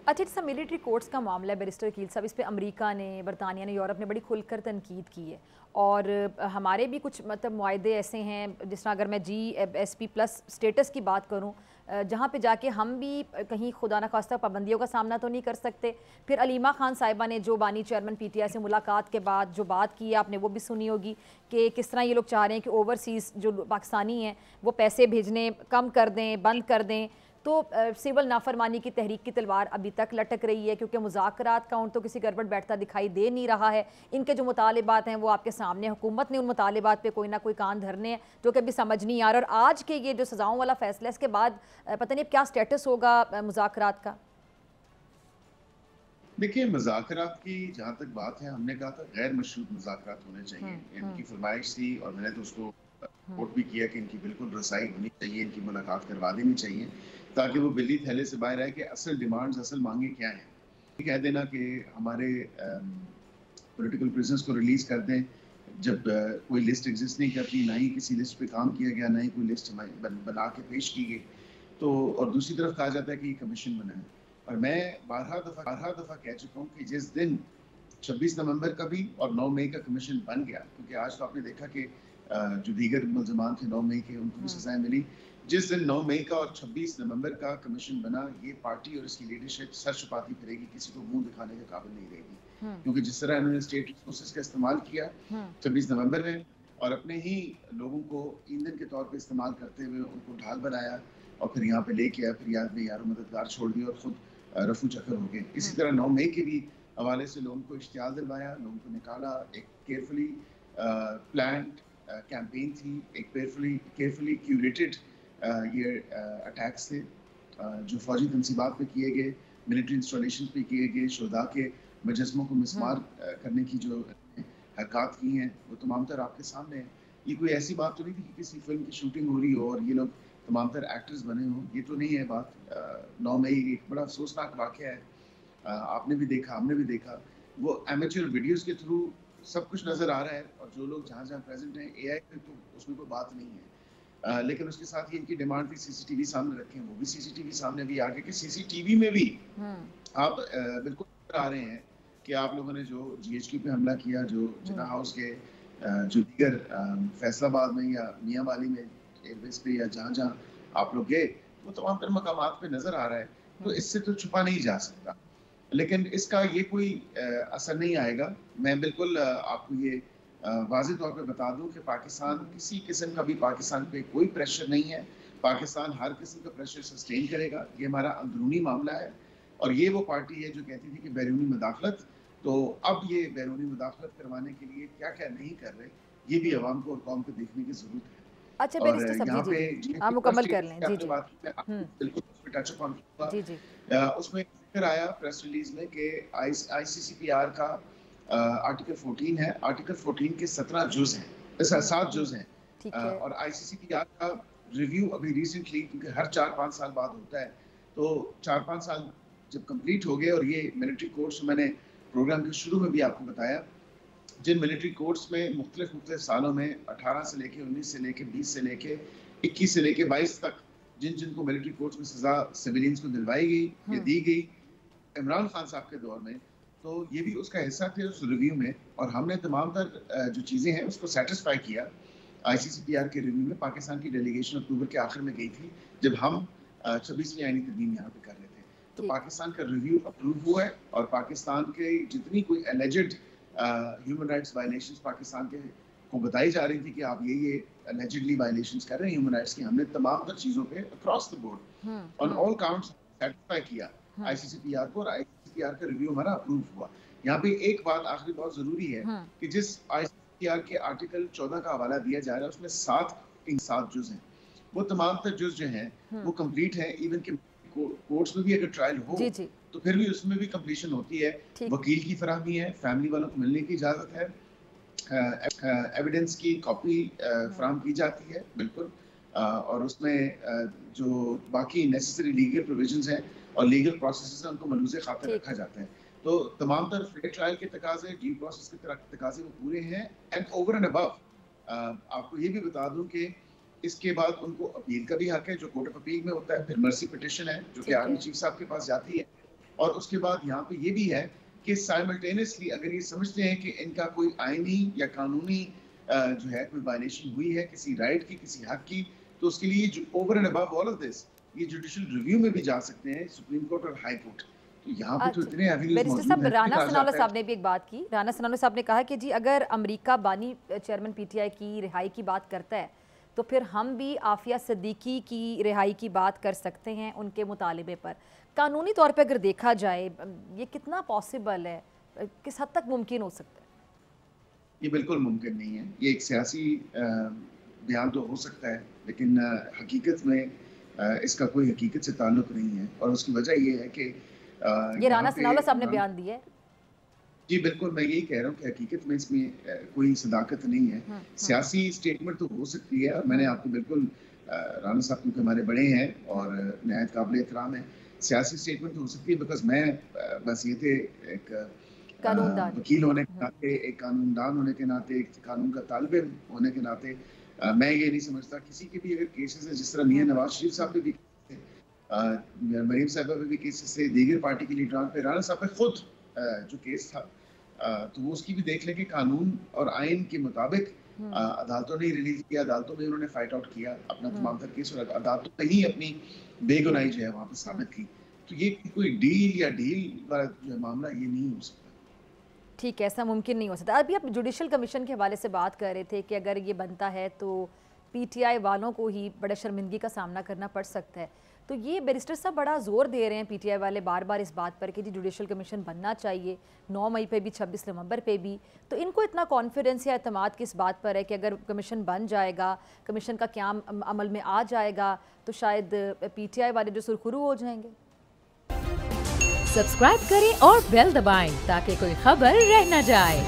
अच्छा, जैसा military courts का मामला है बैरिस्टर कील साहब, इस पे अमेरिका ने, बरतानिया ने, यूरोप ने बड़ी खुलकर तनकीद की है और हमारे भी कुछ मतलब मुआहदे ऐसे हैं, जिस तरह अगर मैं GSP प्लस स्टेटस की बात करूं, जहाँ पे जाके हम भी कहीं खुदा न खास्ता पाबंदियों का सामना तो नहीं कर सकते। फिर अलीमा खान साहिबा ने जो बानी चेयरमैन PTI से मुलाकात के बाद जो बात की है, आपने वो भी सुनी होगी कि किस तरह ये लोग चाह रहे हैं कि ओवरसीज़ जो पाकिस्तानी हैं वो पैसे भेजने कम कर दें, बंद कर दें। तो सिविल नाफरमानी की तहरीक की तलवार अभी तक लटक रही है, क्योंकि मुज़ाकरात का उन तो किसी गड़बड़ बैठता दिखाई दे नहीं रहा है। इनके जो मुतालिबात हैं वो आपके सामने, हुकूमत ने उन मुतालिबात पे कोई ना कोई कान धरने हैं जो कि अभी समझ नहीं आ रहा। और आज के ये जो सज़ाओं वाला फैसला है, इसके बाद पता नहीं अब क्या स्टेटस होगा मुज़ाकरात का। देखिए, मुज़ाकरात की जहाँ तक बात है, हमने कहा था गैर मशरूत मुज़ाकरात होने चाहिए। इनकी फरमाइश थी और मैंने तो उसको सपोर्ट भी किया कि इनकी बिल्कुल रसाई होनी चाहिए, इनकी मुलाकात करवा देनी चाहिए ताकि वो बिल्ली थैले से बाहर आए कि असल डिमांड्स, असल मांगे क्या हैं। कह देना कि हमारे पॉलिटिकल प्रिजनर्स को रिलीज कर दें, जब कोई लिस्ट एग्जिस्ट नहीं करती, ना ही किसी लिस्ट पे काम किया गया, ना ही कोई लिस्ट बना के पेश की गई, तो और दूसरी तरफ कहा जाता है कि कमीशन बना है। और मैं बारह दफ़ा कह चुका हूँ कि जिस दिन 26 नवंबर का भी और 9 मई का कमीशन बन गया, क्योंकि आज तो आपने देखा कि जो दीगर मुल्ज़मान थे 9 मई के, उनको भी सजाएं मिली। जिस दिन 9 मई का और 26 नवंबर का कमीशन बना, ये पार्टी और इसकी लीडरशिप सर छुपाती फिरेगी, किसी को मुंह दिखाने के काबिल नहीं रहेगी। क्योंकि जिस तरह इन्होंने स्टेट रिसोर्सेज का इस्तेमाल किया 26 नवंबर में और अपने ही लोगों को ईंधन के तौर पे इस्तेमाल करते हुए उनको ढाल बनाया और फिर यहाँ पे लेके आया, फिर याद में यारों मददगार छोड़ दिया और खुद रफू चक्कर हो गए। इसी तरह 9 मई के भी हवाले से लोगों को इश्तियाल दिलवाया, लोगों को निकाला। एक केयरफुली प्लान्ड कैंपेन थी, एक केयरफुली क्यूरेटेड ये अटैक्स थे जो फौजी तनसीबात पे किए गए, मिलिट्री इंस्टॉलेशन पे किए गए, शोधा के मुजस्मों को मिसमार करने की जो हरकत की हैं, वो तमाम तर आपके सामने है। ये कोई ऐसी बात तो नहीं थी कि किसी फिल्म की शूटिंग हो रही हो और ये लोग तमाम तर एक्टर्स बने हों, ये तो नहीं है बात। 9 मई एक बड़ा अफसोसनाक वाक़या है, आपने भी देखा, हमने भी देखा। वो एमेच्योर वीडियोस के थ्रू सब कुछ नज़र आ रहा है और जो लोग जहाँ प्रेजेंट हैं, AI पे तो उसमें कोई बात नहीं है। लेकिन उसके साथ ही इनकी डिमांड थी CCTV सामने रखें, वो भी CCTV सामने भी आ गए कि CCTV में भी आप बिल्कुल आ रहे हैं कि आप लोगों ने जो GHQ पे हमला किया, जो जिन्ना हाउस के जो दीगर फैसलाबाद में या मियाँ वाली में एयरबेस पे या जहाँ आप लोग गए, वो तमाम तर मकामात पे नजर आ रहा है। तो इससे तो छुपा नहीं जा सकता, लेकिन इसका ये कोई असर नहीं आएगा। मैं बिल्कुल आपको ये वाज़ेह तौर पे बता दूं कि पाकिस्तान किसी किस्म का भी पाकिस्तान पे कोई प्रेशर नहीं है। पाकिस्तान हर किस्म का प्रेशर सस्टेन करेगा। ये हमारा अंदरूनी मामला है और ये वो पार्टी है जो कहती थी कि बैरूनी मुदाखलत, तो अब ये बैरूनी मुदाखलत करवाने के लिए क्या क्या नहीं कर रहे, ये भी अवाम को और कौम को देखने की जरूरत है। अच्छा और बैरिस्टर साहब, यहाँ पे जी आप मुकम्मल कर लें। जी जी बिल्कुल उस पे टच अपॉन जी जी उसमें जिक्र आया प्रेस रिलीज में कि ICCPR का आर्टिकल 14 है। आर्टिकल 14 के 17 जुज हैं, 7 जुज हैं, और ICCPR का रिव्यू अभी रिसेंटली, क्योंकि हर 4-5 साल बाद होता है, तो 4-5 साल जब कंप्लीट हो गए और ये मिलिट्री कोर्ट्स, मैंने प्रोग्राम के शुरू में भी आपको बताया, जिन मिलिट्री कोर्ट्स में मुख्तलिफ सालों में 18 से लेके 19 से लेके 20 से लेके 21 से लेके 22 तक जिनको मिलिट्री कोर्ट्स में सजा सिविलियंस को दिलवाई गई या दी गई इमरान खान साहब के दौर में, तो ये भी उसका हिस्सा थे उस रिव्यू में। और हमने तमाम तर जो चीज़ें हैं उसको सेटिस्फाई किया। ICCPR के रिव्यू में पाकिस्तान की डेलीगेशन अक्टूबर के आखिर में गई थी जब हम 26वीं आईनी तरमीम यहाँ पे कर रहे थे, तो पाकिस्तान का रिव्यू अप्रूव हुआ है और पाकिस्तान के जितनी कोई alleged human rights violations Pakistan के को बताई जा रही थी कि आप ये एलिजिडली वायलेशंस कर रहे हैं ह्यूमन राइट्स की, हमने तमाम तर चीज़ों पे across the board on all counts satisfy किया ICCPR को, और ICCPR का रिव्यू हमारा अप्रूव हुआ। यहाँ पे एक बात आखिरी बहुत जरूरी है कि जिस ICCPR के आर्टिकल 14 का हवाला दिया जा रहा है उसमें 7 जुज हैं, वो तमाम तर जुज जो हैं वो कंप्लीट हैं। इवन के कोर्ट्स में भी अगर ट्रायल हो तो फिर भी उसमें भी कंप्लीशन होती है। वकील की फराहमी है, फैमिली वालों को मिलने की इजाजत है, एविडेंस की कॉपी फराहम की जाती है बिल्कुल, और उसमें जो बाकी नेसेसरी लीगल प्रोविजंस हैं और लीगल प्रोसेसेस हैं उनको मलूज़े खातिर रखा जाता है। तो तमाम तर फेयर ट्रायल के तकाजे, ड्यू प्रोसेस के तकाजे वो पूरे हैं। एंड ओवर एंड अबव आपको ये भी बता दूं कि इसके बाद उनको अपील का भी हक है जो कोर्ट ऑफ अपील में होता है, फिर मर्सी पिटिशन है जो कि आर्मी चीफ साहब के पास जाती है, اور اس کے بعد یہاں پہ یہ بھی ہے کہ سائملٹینسلی اگر یہ سمجھتے ہیں کہ ان کا کوئی آئینی یا قانونی جو ہے کوئی وائلیشن ہوئی ہے کسی رائٹ کی کسی حق کی, تو اس کے لیے over and above all of this یہ جوڈیشل ریویو میں بھی جا سکتے ہیں, سپریم کورٹ اور ہائی کورٹ. تو یہاں پہ تو اتنے ایوینیوز موجود ہیں. رانا ثناءاللہ صاحب نے بھی ایک بات کی, رانا ثناءاللہ صاحب نے کہا کہ جی اگر امریکہ بانی چیئرمین پی ٹی آئی کی رہائی کی بات کرتا ہے تو پھر ہم بھی عافیہ صدیقی کی رہائی کی بات کر سکتے ہیں ان کے مطالبے پر. قانونی طور پہ اگر دیکھا جائے یہ کتنا پاسبل ہے, کس حد تک ممکن ہو سکتا ہے؟ یہ بالکل ممکن نہیں ہے. یہ ایک سیاسی بیان تو ہو سکتا ہے لیکن حقیقت میں اس کا کوئی حقیقت سے تعلق نہیں ہے, اور اس کی وجہ یہ ہے کہ یہ رانا ثناءاللہ صاحب نے بیان دیا ہے. جی بالکل, میں یہی کہہ رہا ہوں کہ حقیقت میں اس میں کوئی صداقت نہیں ہے. سیاسی اسٹیٹمنٹ تو ہو سکتی ہے, اور میں نے آپ کو بالکل رانا صاحب کیونکہ ہمارے بڑے ہیں اور نہایت قابل احترام ہیں, سیاسی اسٹیٹمنٹ تو ہو سکتی ہے بیکاز میں بس یہ تھے ایک وکیل ہونے کے ناطے, ایک قانون دان ہونے کے ناطے, ایک قانون کا طالب علم ہونے کے ناطے میں یہ نہیں سمجھتا کسی کے بھی اگر کیسز ہیں جس طرح میاں نواز شریف صاحب پہ بھی مریم صاحبہ پہ بھی کیسز تھے, دیگر پارٹی کے لیڈران پہ, رانا صاحب پہ خود جو کیس تھا تو وہ اس کی بھی دیکھ لیں کہ قانون اور آئین کے مطابق عدالتوں نے ریلیز کیا, عدالتوں میں انہوں نے فائٹ آؤٹ کیا اپنا تمام تر کیس, اور عدالتوں نے ہی اپنی بے گناہی جو ہے وہاں پہ ثابت کی. تو یہ کوئی ڈیل یا ڈیل والا جو ہے معاملہ یہ نہیں ہو سکتا. ٹھیک ہے, ایسا ممکن نہیں ہو سکتا. ابھی آپ جوڈیشل کمیشن کے حوالے سے بات کر رہے تھے کہ اگر یہ بنتا ہے تو پی ٹی آئی والوں کو ہی بڑے شرمندگی کا سامنا کرنا پڑ سکتا ہے. تو یہ بیرسٹر صاحب بڑا زور دے رہے ہیں پی ٹی آئی والے بار بار اس بات پر کہ جی جوڈیشل کمیشن بننا چاہیے 9 مئی پہ بھی 26 نومبر پہ بھی. تو ان کو اتنا کانفیڈنس یا اعتماد کس بات پر ہے کہ اگر کمیشن بن جائے گا, کمیشن کا قیام عمل میں آ جائے گا تو شاید پی ٹی آئی والے جو سرخرو ہو جائیں گے؟ سبسکرائب کریں اور بیل دبائیں تاکہ کوئی خبر رہ نہ جائے.